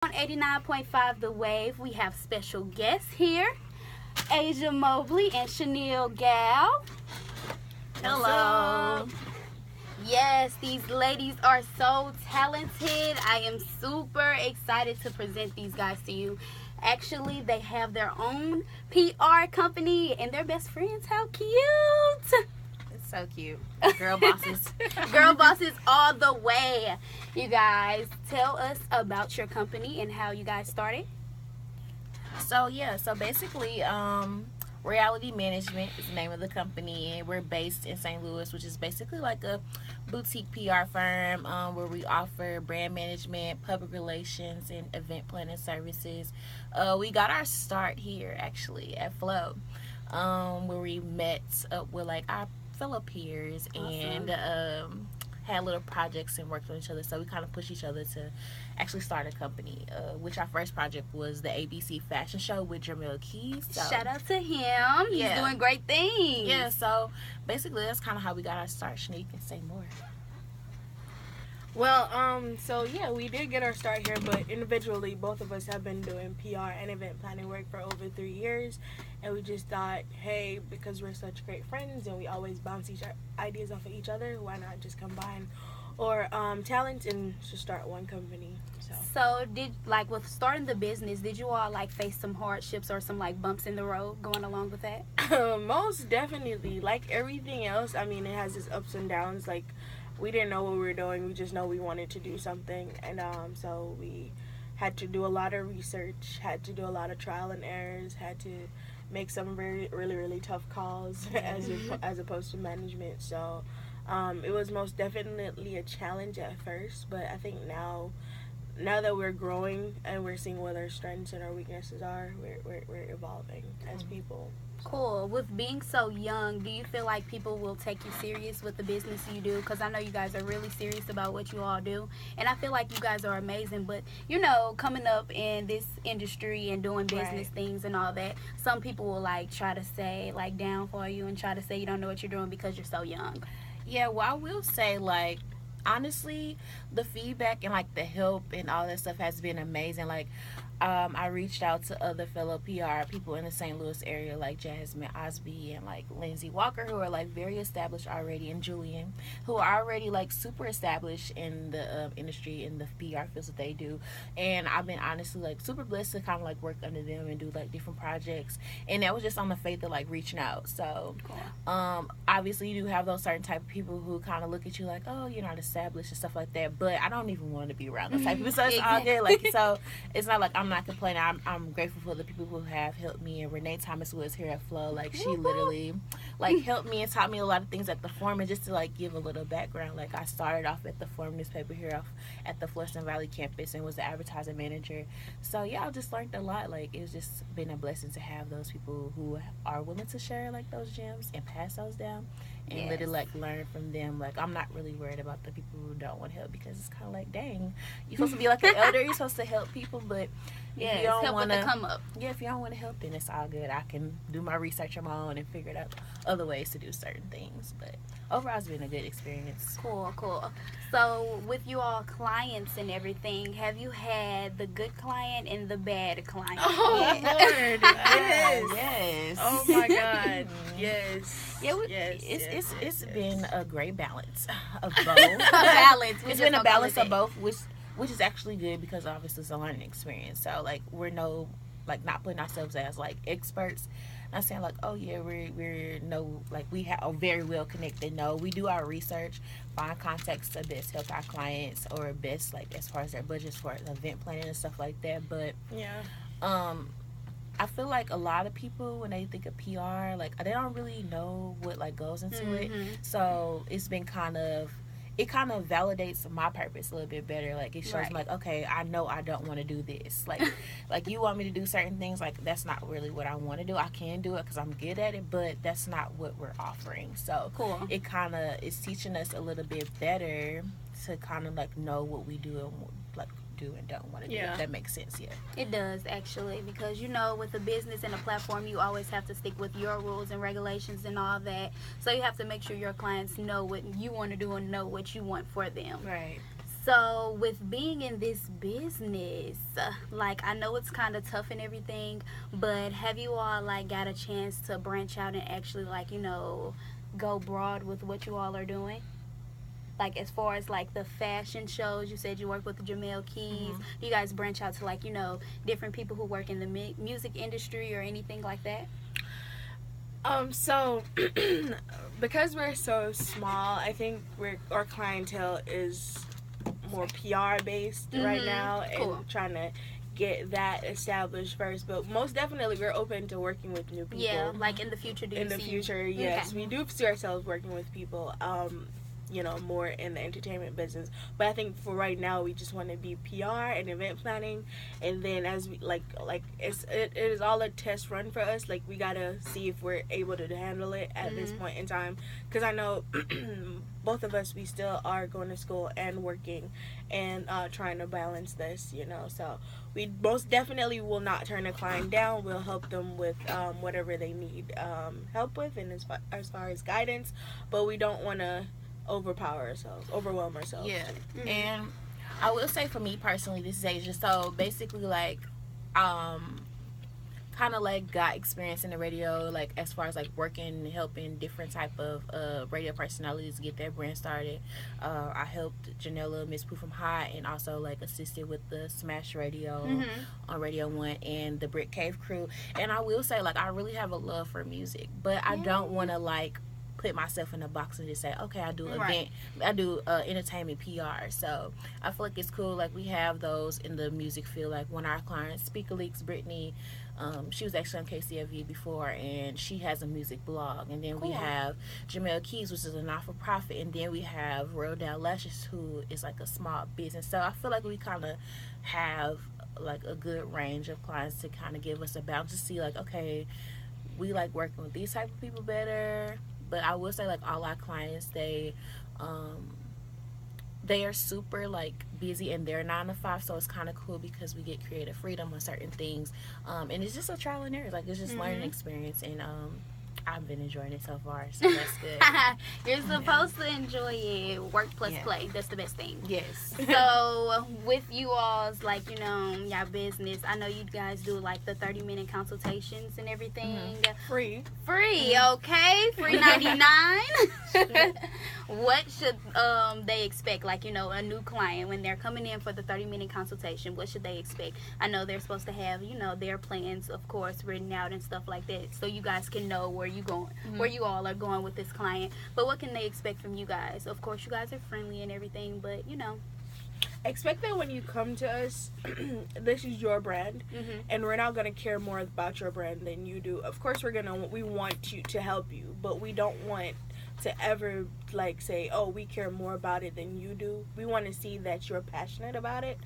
On 89.5 The Wave, we have special guests here, Asia Mobley and Chanel Gal. Hello. Yes, these ladies are so talented. I am super excited to present these guys to you. Actually, they have their own PR company and they're best friends. How cute! It's so cute. Girl bosses. Girl bosses all the way. You guys, tell us about your company and how you guys started. So basically, Reality Management is the name of the company, and we're based in St. Louis, which is basically like a boutique PR firm where we offer brand management, public relations, and event planning services. We got our start here actually at Flow, where we met up with like our fellow peers. Awesome. And had little projects and worked on each other, so we kind of pushed each other to actually start a company, which our first project was the ABC fashion show with Jamil Keys. So, shout out to him. He's doing great things. Yeah, so basically that's kind of how we got our start. Shanique, you can say more. Well, we did get our start here, but individually, both of us have been doing PR and event planning work for over 3 years, and we just thought, hey, because we're such great friends and we always bounce ideas off of each other, why not just combine our talents and just start one company? So with starting the business, did you all like face some hardships or some like bumps in the road going along with that? Most definitely. Like everything else, I mean, it has its ups and downs. Like, we didn't know what we were doing. We just know we wanted to do something. And so we had to do a lot of research, had to do a lot of trial and errors, had to make some really tough calls as opposed to management. So it was most definitely a challenge at first. But I think now that we're growing and we're seeing what our strengths and our weaknesses are, we're evolving as people. Cool. With being so young, do you feel like people will take you serious with the business you do? Because I know you guys are really serious about what you all do. And I feel like you guys are amazing. But, coming up in this industry and doing business things and all that, some people will, like, try to say, like, down for you and try to say you don't know what you're doing because you're so young. Yeah, well, I will say, like, honestly, the feedback and, like, the help and all that stuff has been amazing. Like, I reached out to other fellow PR people in the St. Louis area, like Jasmine Osby and like Lindsay Walker, who are like very established already, and Julian, who are already like super established in the industry, in the PR fields that they do. And I've been honestly like super blessed to kind of like work under them and do like different projects. And that was just on the faith of like reaching out. So obviously you do have those certain type of people who kind of look at you like, oh, you're not established and stuff like that. But I don't even want to be around those type of people. So it's all good. Like, so it's not like I'm not complaining. I'm grateful for the people who have helped me. And Renee Thomas, who is here at Flow, like she literally like helped me and taught me a lot of things at the Forum. And just to like give a little background, like I started off at the Forum newspaper here at the Florissant Valley campus and was the advertising manager. So yeah, I just learned a lot. Like it's just been a blessing to have those people who are willing to share like those gems and pass those down and literally like learn from them. Like I'm not really worried about the people who don't want help, because it's kind of like, dang, you're supposed to be like an elder, you're supposed to help people, but if you don't want to come up. Yeah, if you don't want to help, then it's all good. I can do my research on my own and figure out other ways to do certain things. But overall, it's been a good experience. Cool. So with you all clients and everything, have you had the good client and the bad client? Oh, Lord. Yes. Oh, my God. Yes. Yeah, it's been a great balance of both. It's been a balance of both, which is actually good, because obviously it's a learning experience. So like we're not putting ourselves as like experts. Not saying like, oh yeah, we're we are very well connected. No, we do our research, find contacts to best help our clients, or best like as far as their budgets for event planning and stuff like that. But I feel like a lot of people, when they think of PR, like they don't really know what like goes into it. So it's been it kind of validates my purpose a little bit better. Like it shows me like, okay, I know I don't want to do this. Like you want me to do certain things, like that's not really what I want to do. I can do it because I'm good at it, but that's not what we're offering. So it kind of is teaching us a little bit better to kind of like know what we do and like do and don't want to do. If that makes sense. It does, actually, because with a business and a platform, you always have to stick with your rules and regulations and all that. So you have to make sure your clients know what you want to do and know what you want for them. Right. So, with being in this business, like, I know it's kind of tough and everything, but have you all, like, got a chance to branch out and actually, like, go broad with what you all are doing? Like, as far as, like, the fashion shows, you said you work with Jamel Keys. Do you guys branch out to, like, different people who work in the music industry or anything like that? So because we're so small, I think our clientele is more PR based right now, and trying to get that established first. But most definitely, we're open to working with new people. Yeah, like in the future. Yes, we do see ourselves working with people. More in the entertainment business. But I think for right now, we just want to be PR and event planning, and then as we it is all a test run for us. Like, we gotta see if we're able to handle it at this point in time, because I know both of us, we still are going to school and working, and trying to balance this. So we most definitely will not turn a client down. We'll help them with whatever they need help with, and as far as guidance, but we don't want to overwhelm ourselves. Yeah. And I will say, for me personally, this is Asia. So basically, like, kind of like got experience in the radio, like as far as like working, helping different type of radio personalities get their brand started. I helped Janella, Miss Pooh from High, and also like assisted with the Smash Radio on Radio 1 and the Brick Cave crew. And I will say, like, I really have a love for music, but I don't want to like put myself in a box and just say, okay, I do entertainment PR. So I feel like it's cool. Like, we have those in the music field. Like, one of our clients, Speaker Leaks, Brittany, she was actually on KCFV before, and she has a music blog. And then we have Jamel Keys, which is a not-for-profit, and then we have Royal Down Lashes, who is like a small business. So I feel like we kind of have like a good range of clients to kind of give us a balance to see, like, okay, we like working with these type of people better. But I will say, like, all our clients, they are super, like, busy in their 9 to 5, so it's kind of cool because we get creative freedom on certain things. And it's just a trial and error. Like, it's just learning experience, and I've been enjoying it so far, so that's good. You're supposed to enjoy it. Work plus play. That's the best thing. Yes. So, with you all's, like, y'all business, I know you guys do, like, the 30-minute consultations and everything. Free, okay? Free 99. What should they expect? Like, a new client, when they're coming in for the 30-minute consultation, what should they expect? I know they're supposed to have, their plans, of course, written out and stuff like that, so you guys can know where you all are going with this client. But what can they expect from you guys? Of course, you guys are friendly and everything, but expect that when you come to us, this is your brand, and we're not going to care more about your brand than you do. Of course, we want you to help you, but we don't want to ever like say, oh, we care more about it than you do. We want to see that you're passionate about it.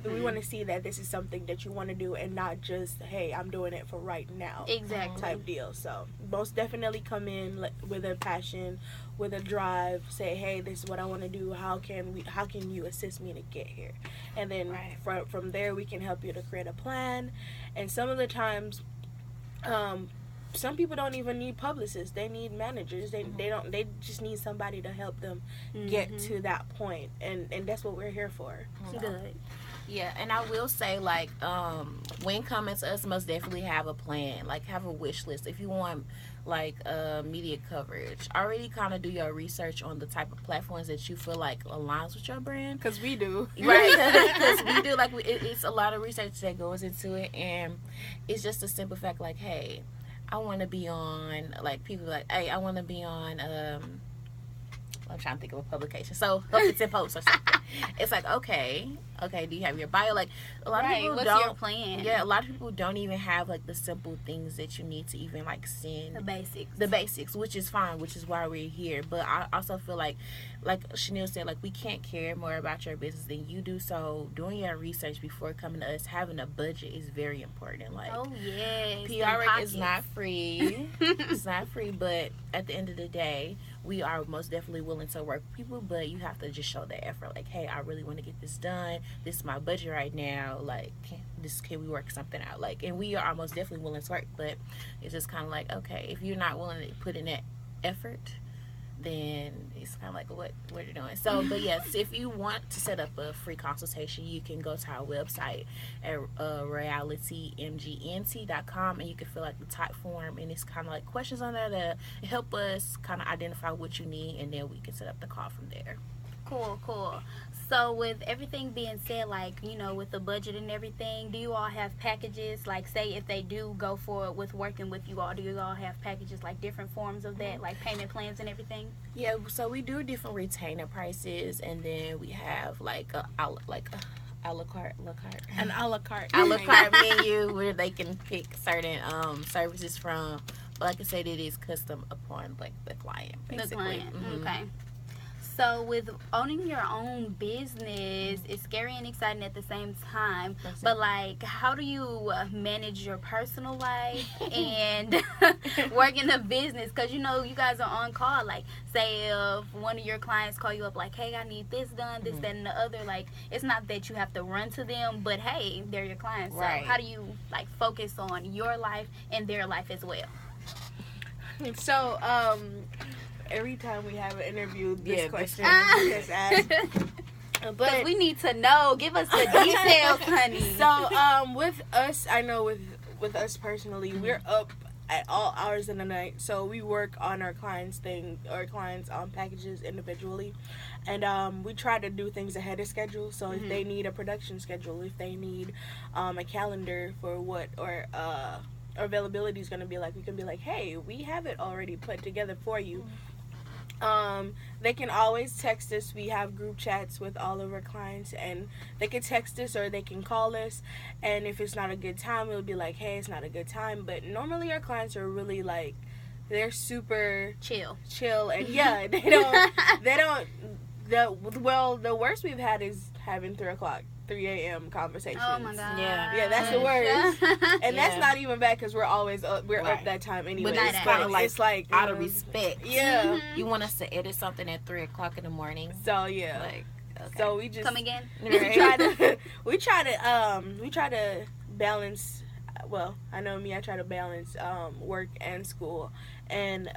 We want to see that this is something that you want to do, and not just, hey, I'm doing it for right now, exactly, type deal. So most definitely come in with a passion, with a drive. Say, hey, this is what I want to do. How can you assist me to get here? And then from there, we can help you to create a plan. And some of the times, some people don't even need publicists. They need managers. They just need somebody to help them get to that point. And that's what we're here for. So. Good. Yeah, and I will say, like, when coming to us, most definitely have a plan. Like, have a wish list. If you want, like, media coverage, already kind of do your research on the type of platforms that you feel like aligns with your brand. Because we do. Right. Because we do. Like, it's a lot of research that goes into it. And it's just a simple fact, like, hey, I want to be on, like, people like, hey, I want to be on, I'm trying to think of a publication. So, Huffington Post or something. It's like, okay, do you have your bio? Like, a lot of people what's don't. Your plan? Yeah, a lot of people don't even have, like, the simple things that you need to even, like, send. The basics, which is fine, which is why we're here. But I also feel like Chanel said, like, we can't care more about your business than you do. So, doing your research before coming to us, having a budget is very important. Like, oh, yes. PR is not free. It's not free, but at the end of the day, we are most definitely willing to work with people, but you have to just show the effort. Like, hey, I really want to get this done. This is my budget right now. Like, can we work something out? Like, and we are most definitely willing to work, but it's just kind of like, okay, if you're not willing to put in that effort, then it's kind of like what you're doing. So, but yes, if you want to set up a free consultation, you can go to our website at RoyalityMGNT.com, and you can fill out the type form, and it's kind of like questions on there to help us kind of identify what you need, and then we can set up the call from there. Cool. So with everything being said, like, you know, with the budget and everything, do you all have packages? Like, say if they do go forward with working with you all, do you all have packages, like different forms of that, like payment plans and everything? Yeah, so we do different retainer prices, and then we have like a la carte An a la carte. a la carte menu where they can pick certain services from. But like I said, it is custom upon like the client, basically. The client. Mhm. Okay. So with owning your own business, it's scary and exciting at the same time. But like, how do you manage your personal life and work in a business? Because you know you guys are on call. Like, say if one of your clients call you up, like, hey, I need this done, this, that, and the other. Like, it's not that you have to run to them, but hey, they're your clients. So Right. how do you like focus on your life and their life as well? So, every time we have an interview, this question this- is asked. But But we need to know. Give us the details, honey. so, with us, I know with us personally, we're up at all hours in the night. So we work on our clients' packages individually, and we try to do things ahead of schedule. So if they need a production schedule, if they need a calendar for what or availability is going to be like, we can be like, hey, we have it already put together for you. They can always text us. We have group chats with all of our clients, and they can text us or they can call us, and if it's not a good time, it'll be like, hey, it's not a good time. But normally our clients are really like, they're super chill, and yeah, the worst we've had is having 3 a.m. conversations. Oh my god. Yeah, that's the worst. And that's Yeah. not even bad because we're always up. We're Right. up that time anyway. But it's It's kinda kinda like it's like out of respect. Yeah. You want us to edit something at 3:00 in the morning? So yeah. Like, okay. So we just Come again? we try to balance. Well, I know me. I try to balance work and school and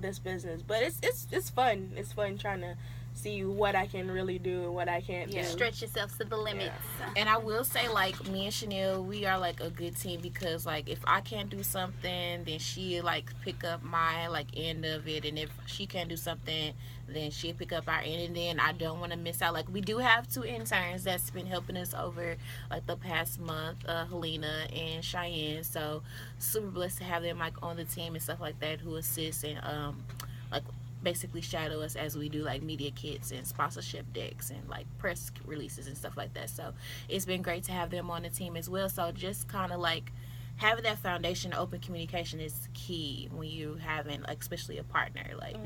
this business. But it's fun. It's fun trying to see what I can really do and what I can't do. Stretch yourself to the limits. And I will say, like, me and Chanel, we are like a good team because, like, if I can't do something, then she like pick up my like end of it, and if she can't do something, then she'll pick up our end, and then I don't want to miss out. Like, we do have 2 interns that's been helping us over like the past month, Helena and Cheyenne. So super blessed to have them like on the team and stuff like that, who assist and like basically shadow us as we do like media kits and sponsorship decks and like press releases and stuff like that. So it's been great to have them on the team as well. So just kind of like having that foundation, open communication is key when you having like especially a partner, like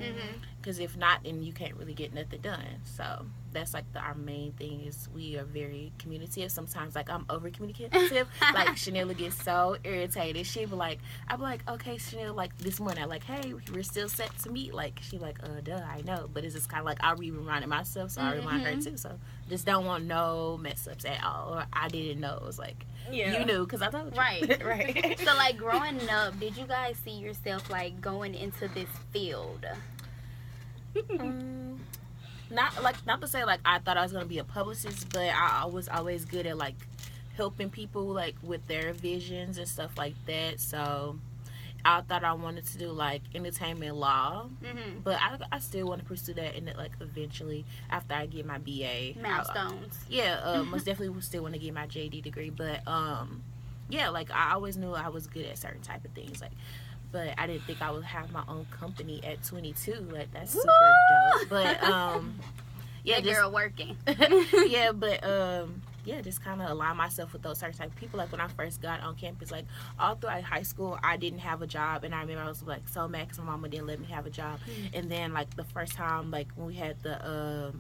because if not, then you can't really get nothing done. So that's like our main thing is we are very communicative. Sometimes like I'm over communicative. Like Chanel gets so irritated. She be like, I'll be like, okay, Chanel, like this morning I'm like, hey, we're still set to meet. Like she like, duh, I know. But it's just kind of like I'll be reminding myself, so I remind her too. So just don't want no mess ups at all. Or I didn't know. It was like, you knew because I told you. Right. Right. So like growing up, did you guys see yourself like going into this field? Not to say like I thought I was gonna be a publicist, but I was always good at like helping people like with their visions and stuff like that. So I thought I wanted to do like entertainment law, but I still want to pursue that in it like eventually after I get my BA Milestones. Most definitely still want to get my JD degree, but yeah, like I always knew I was good at certain type of things, like. But I didn't think I would have my own company at 22. Like that's super dope. But yeah, that girl working. Yeah, but yeah, just kind of align myself with those certain type of people. Like when I first got on campus, like all throughout high school, I didn't have a job, and I remember I was like so mad because my mama didn't let me have a job. And then like the first time, like when we had the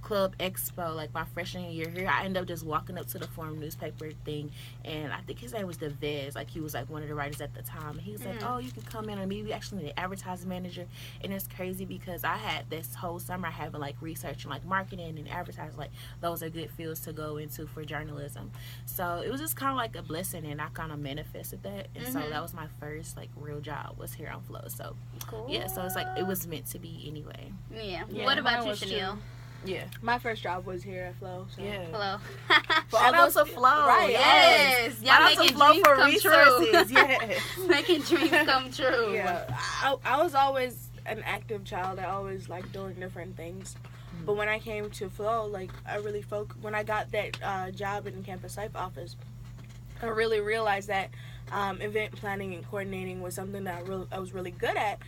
club expo, like my freshman year here. I ended up just walking up to the forum newspaper thing, and I think his name was Devez. Like, he was like one of the writers at the time. And he was like, oh, you can come in, and maybe actually the advertising manager. And it's crazy because I had this whole summer having like researching like marketing and advertising. Like, those are good fields to go into for journalism. So it was just kind of like a blessing, and I kind of manifested that. And so that was my first like real job, was here on Flow. So Cool. yeah, so it's like it was meant to be anyway. Yeah. Yeah, What about mine you, was Chanel? too. Yeah. My first job was here at Flow. So. Yeah. Hello. Shout out to Flow. Right. Yes. Y'all Shout out to making Flow dreams for come resources. true. Yes. Making dreams come true. Yeah, I was always an active child. I always liked doing different things. But when I came to Flow, like, I really when I got that job in campus life office, I really realized that event planning and coordinating was something that I was really good at.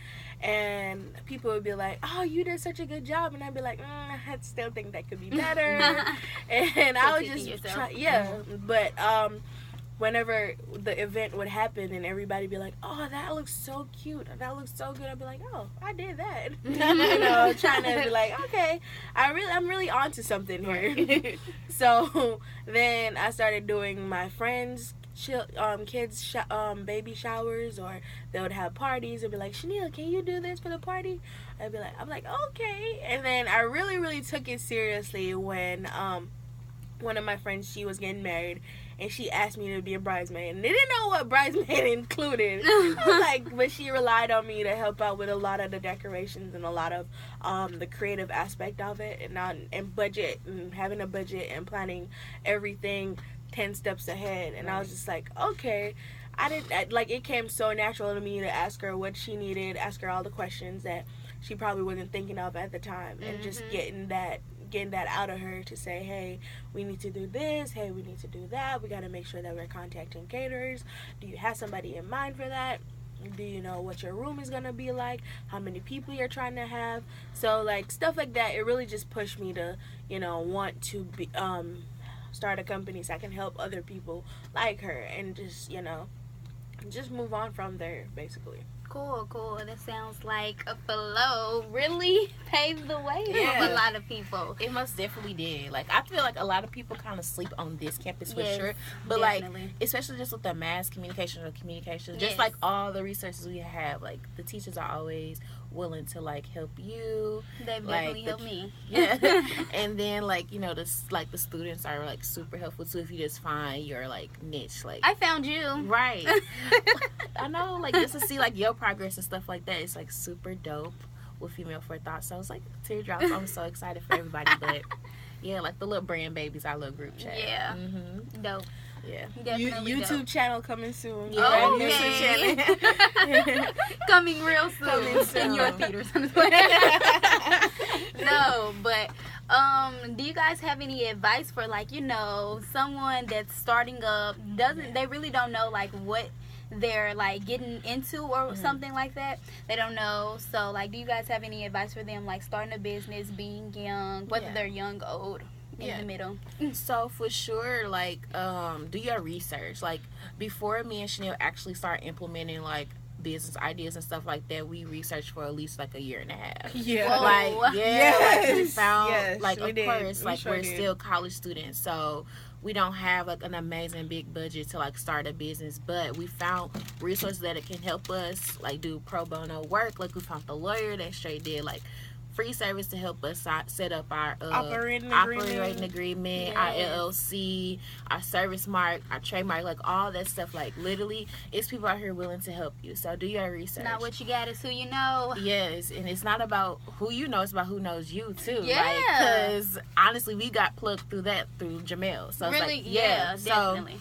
And people would be like, oh, you did such a good job. And I'd be like, I still think that could be better. And I would just try. Yeah. But whenever the event would happen and everybody be like, oh, that looks so cute, that looks so good, I'd be like, oh, I did that. You know, trying to be like, okay, I'm really onto something here. So then I started doing my friends' kids' baby showers, or they would have parties and be like, Chanel, can you do this for the party? I'm like, okay. And then I really, really took it seriously when one of my friends, she was getting married, and she asked me to be a bridesmaid, and they didn't know what bridesmaid included. But she relied on me to help out with a lot of the decorations and a lot of the creative aspect of it, and budget, and having a budget and planning everything 10 steps ahead. And I was just like, okay. It came so natural to me to ask her what she needed, ask her all the questions that she probably wasn't thinking of at the time, and just getting that out of her to say, hey, we need to do this, hey, we need to do that, we got to make sure that we're contacting caterers. Do you have somebody in mind for that? Do you know what your room is going to be like? How many people you're trying to have? So, like, stuff like that, it really just pushed me to, want to be start a company so I can help other people like her, and just move on from there, basically. Cool. That sounds like a Flow really paved the way for a lot of people. It most definitely did. Like, I feel like a lot of people kind of sleep on this campus for sure. But definitely. like, especially just with the mass communication or communication, just like all the resources we have, like the teachers are always willing to like help you. They've definitely helped me. Yeah. And then like, the students are like super helpful too if you just find your like niche. Like, I found you. Right. I know, like, just to see like your progress and stuff like that, it's like super dope with Female4Thought. So it's like teardrops. I'm so excited for everybody. But yeah, like the little brand babies, our little group chat. Yeah. Dope. Yeah. Definitely YouTube dope. channel coming soon. Oh, YouTube channel. Coming real soon. In your theaters. No, but do you guys have any advice for like, someone that's starting up, they really don't know like what they're like getting into or something like that? They don't know. So like, do you guys have any advice for them, like starting a business, being young, whether they're young, old, in the middle? So for sure, like, do your research. Like, before me and Chanel actually start implementing like business ideas and stuff like that, we researched for at least like a year and a half. Yeah. Whoa. Like, like we found like, we of did. course, like sure we're did. still college students, so we don't have like an amazing big budget to like start a business, but we found resources that it can help us like do pro bono work. Like, we found the lawyer that straight did like free service to help us set up our operating agreement, our LLC, our service mark, our trademark, like all that stuff. Like, literally, it's people out here willing to help you. So do your research. Not what you got, it's who you know. Yes, and it's not about who you know, it's about who knows you too. Yeah. Because honestly, we got plugged through Jamel. So it's really, like, yeah, definitely.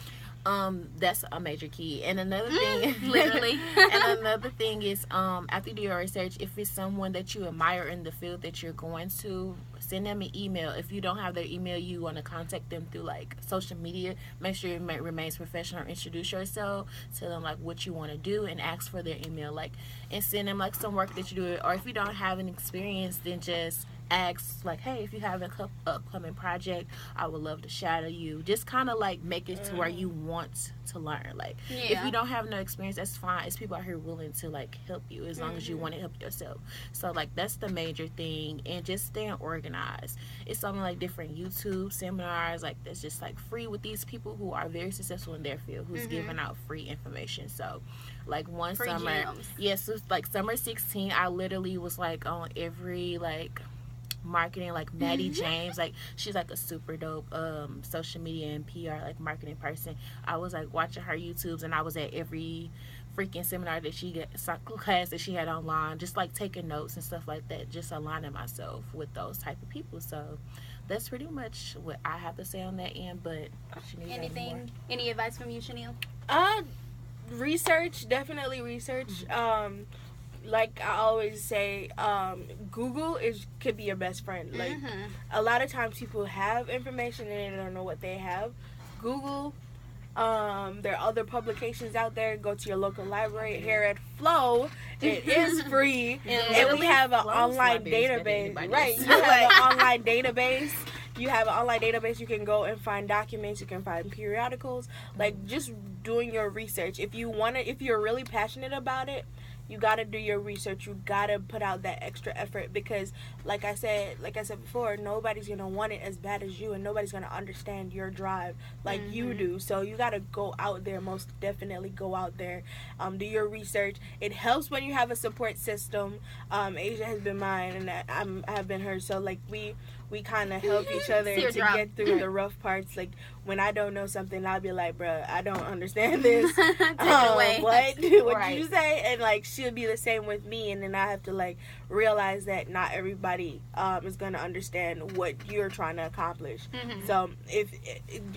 That's a major key. And another thing, literally. and another thing is, after you do your research, if it's someone that you admire in the field that you're going to, send them an email. If you don't have their email, you want to contact them through like social media. Make sure it remains professional. Introduce yourself, tell them like what you want to do, and ask for their email. Like, and send them like some work that you do. Or if you don't have an experience, then just ask like, hey, if you have a upcoming project, I would love to shadow you. Just kind of like make it to where you want to learn. Like, if you don't have no experience, that's fine. It's people out here willing to like help you as long as you want to help yourself. So like that's the major thing. And just staying organized. It's something like different YouTube seminars like that's just like free with these people who are very successful in their field, who's giving out free information. So like one free summer, gems. yes, it was like summer 16, I literally was like on every like marketing, like Maddie James, like she's like a super dope social media and PR like marketing person. I was like watching her YouTubes, and I was at every freaking seminar that she got, class that she had online, just like taking notes and stuff like that, just aligning myself with those type of people. So that's pretty much what I have to say on that end. But anything, any advice from you, Chanel? Research, definitely research. Like I always say, Google could be your best friend. Like a lot of times people have information and they don't know what they have. Google. There are other publications out there. Go to your local library. Here at Flow, it is free, and we have an online database. Right, you have an online database. You have an online database. You can go and find documents. You can find periodicals. Like just doing your research. If you're really passionate about it, you gotta do your research. You gotta put out that extra effort, because like I said before, nobody's gonna want it as bad as you, and nobody's gonna understand your drive like you do. So you gotta go out there. Most definitely go out there, do your research. It helps when you have a support system. Asia has been mine, and I have been hers. So like we kind of help each other to get through the rough parts. Like when I don't know something, I'll be like, bruh, I don't understand this. Take it away. What did you say? And like she'll be the same with me, and then I have to like realize that not everybody is gonna understand what you're trying to accomplish. So if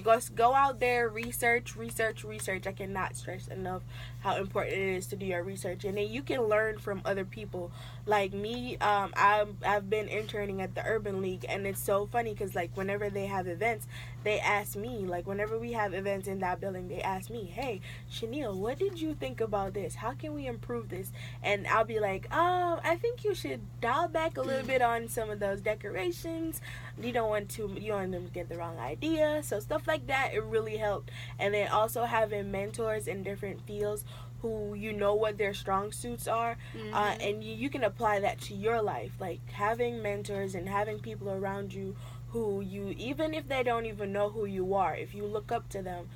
just go out there, research. I cannot stress enough how important it is to do your research, and then you can learn from other people. Like me, I've been interning at the Urban League, and it's so funny because like whenever they have events, they ask me, like whenever we have events in that building, they ask me, hey Chanel, what did you think about this? How can we improve this? And I'll be like, I think you should dial back a little bit on some of those decorations. You don't want them to get the wrong idea. So stuff like that, it really helped. And then also having mentors in different fields who you know what their strong suits are, and you can apply that to your life. Like having mentors and having people around you who you, even if they don't even know who you are, if you look up to them,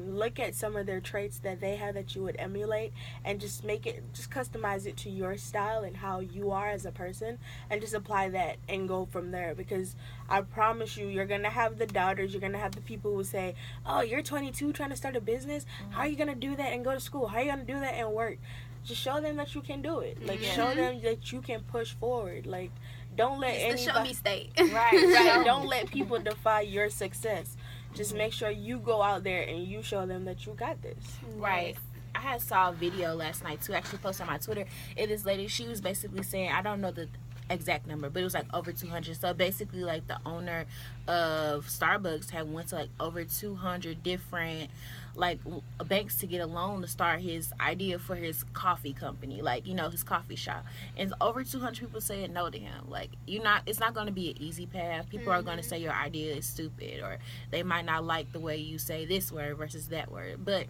look at some of their traits that they have that you would emulate, and just customize it to your style and how you are as a person, and just apply that and go from there. Because I promise you, you're gonna have the doubters. You're gonna have the people who say, oh, you're 22 trying to start a business, how are you gonna do that and go to school? How are you gonna do that and work? Just show them that you can do it. Like show them that you can push forward. Like don't let anybody, show me state. Right. Don't let people defy your success. Just make sure you go out there and you show them that you got this. Right. I saw a video last night too, actually posted on my Twitter. This lady, she was basically saying, I don't know the exact number, but it was like over 200. So basically like the owner of Starbucks had went to like over 200 different like banks to get a loan to start his idea for his coffee company, like, you know, his coffee shop. And over 200 people saying no to him. Like, it's not going to be an easy path. People are going to say your idea is stupid, or they might not like the way you say this word versus that word. But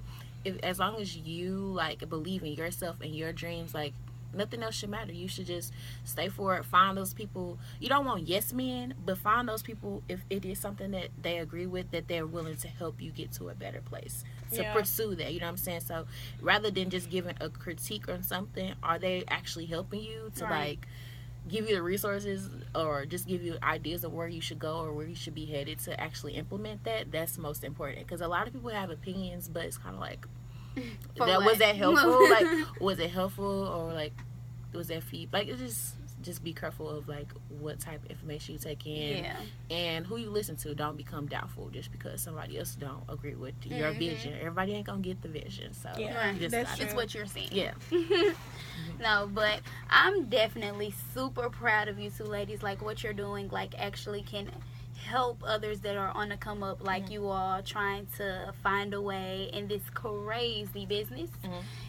as long as you like believe in yourself and your dreams, like nothing else should matter. You should just stay for it. Find those people. You don't want yes men, but find those people if it is something that they agree with, that they're willing to help you get to a better place, to pursue that. You know what I'm saying? So rather than just giving a critique on something, are they actually helping you to like give you the resources, or just give you ideas of where you should go or where you should be headed to actually implement that? That's most important, because a lot of people have opinions, but it's kind of like, was that helpful? Like, was it helpful, or like, was that feedback? Like, it's just be careful of like what type of information you take in, and who you listen to. Don't become doubtful just because somebody else don't agree with your vision. Everybody ain't gonna get the vision, so it's what you're saying. Yeah. No, but I'm definitely super proud of you two ladies. Like what you're doing, like actually can help others that are on the come up, like you all trying to find a way in this crazy business.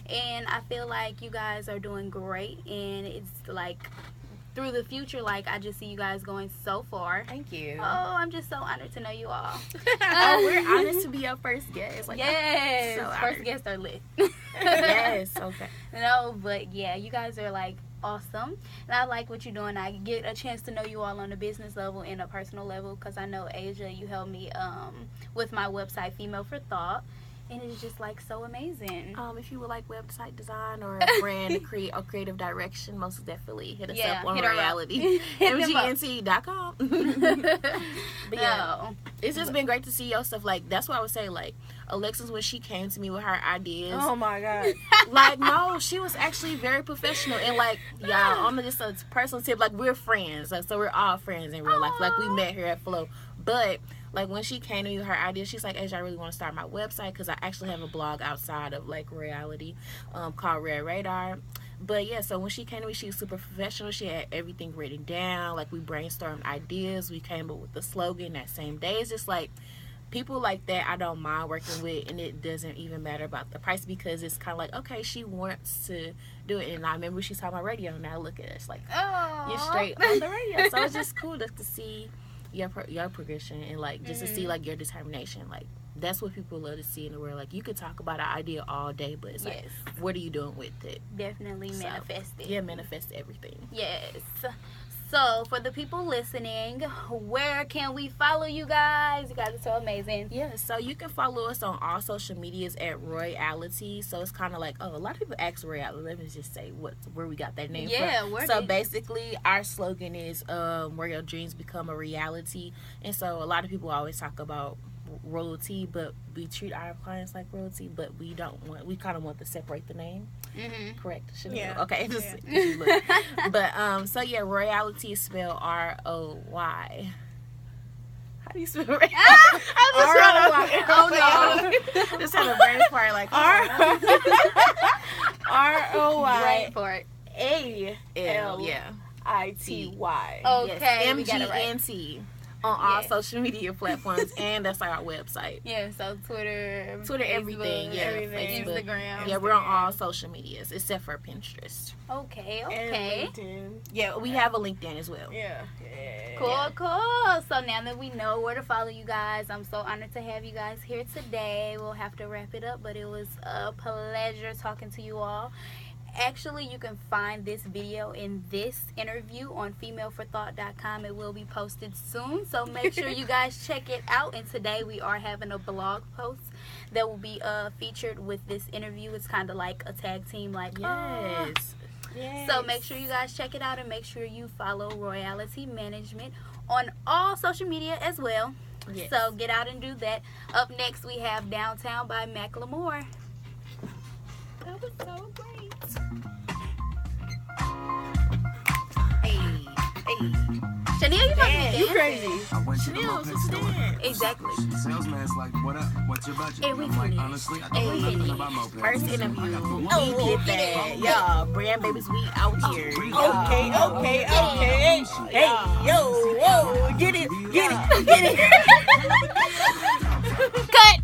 And I feel like you guys are doing great, and it's like through the future, like, I just see you guys going so far. Thank you. Oh, I'm just so honored to know you all. Oh, we're honored to be your first guest. Like, Yes, so first honored. guests are lit. Yes, okay. No, but yeah, you guys are like awesome, and I like what you're doing. I get a chance to know you all on a business level and a personal level, because I know, Asia, you helped me with my website, Female for Thought, and it's just like so amazing. If you would like website design or brand or creative direction, most definitely hit us up on hit her up. Reality. Hit them up. MGNT.com. But yeah, No. it's just been great to see your stuff. Like, that's what I would say. Like, Alexis, when she came to me with her ideas, Oh my god. like, no, she was actually very professional. And like, y'all, on just a personal tip, like, we're friends. Like, so we're all friends in real life. Like, we met here at Flow. But like, when she came to me with her idea, she's like, Asia, I really want to start my website, because I actually have a blog outside of like reality called Red Radar. But yeah, so when she came to me, she was super professional. She had everything written down. Like, we brainstormed ideas. We came up with the slogan that same day. It's just like, people like that I don't mind working with, and it doesn't even matter about the price, because it's kind of like, okay, she wants to do it. And I remember she's talking about radio. Now look at us, like, you're straight on the radio. So it's just cool just to see your progression, and like just to see like your determination. Like, that's what people love to see in the world. Like, you could talk about an idea all day, but it's like, what are you doing with it? Definitely manifest it. Yeah, manifest everything. Yes. So, for the people listening, where can we follow you guys? You guys are so amazing. Yeah, so you can follow us on all social medias at Royality. So it's kind of like, a lot of people ask Royality. Let me just say where we got that name from. So basically, our slogan is where your dreams become a reality. And so a lot of people always talk about royalty, but we treat our clients like royalty, but we kind of want to separate the name. Correct? Yeah. Okay. But so yeah, Royalty is spelled R-O-Y. How do you spell Royalty? R-O-Y. Oh no! Just had a brain fart like R-O-Y. Brain fart. A-L-I-T-Y. Okay, we got it right. MGNT on all social media platforms, and that's our website. Yeah, so Twitter, Facebook, everything. Facebook. Instagram. Yeah, we're on all social medias except for Pinterest. Okay. And LinkedIn. Yeah, we have a LinkedIn as well. Yeah. Cool. So now that we know where to follow you guys, I'm so honored to have you guys here today. We'll have to wrap it up, but it was a pleasure talking to you all. Actually, you can find this video in this interview on Female4ThoughtTV. It will be posted soon, so make sure you guys check it out. And today we are having a blog post that will be featured with this interview. It's kind of like a tag team, like, Yes. So make sure you guys check it out, and make sure you follow Royalty Management on all social media as well. Yes. So get out and do that. Up next, we have Downtown by Macklemore. That was so great. Hey. Chanel, you must be You dancing. crazy. I went to the Chanel, moped what's store. that? Exactly. Salesman's like, what up? What's your budget? Hey, we I'm like, finished. honestly, I Hey, don't know we nothing finished. about mopeds. First interview. I got full We money. did that. Yeah, brand babies, we out here. Okay. Hey, yo, whoa, get it. Cut.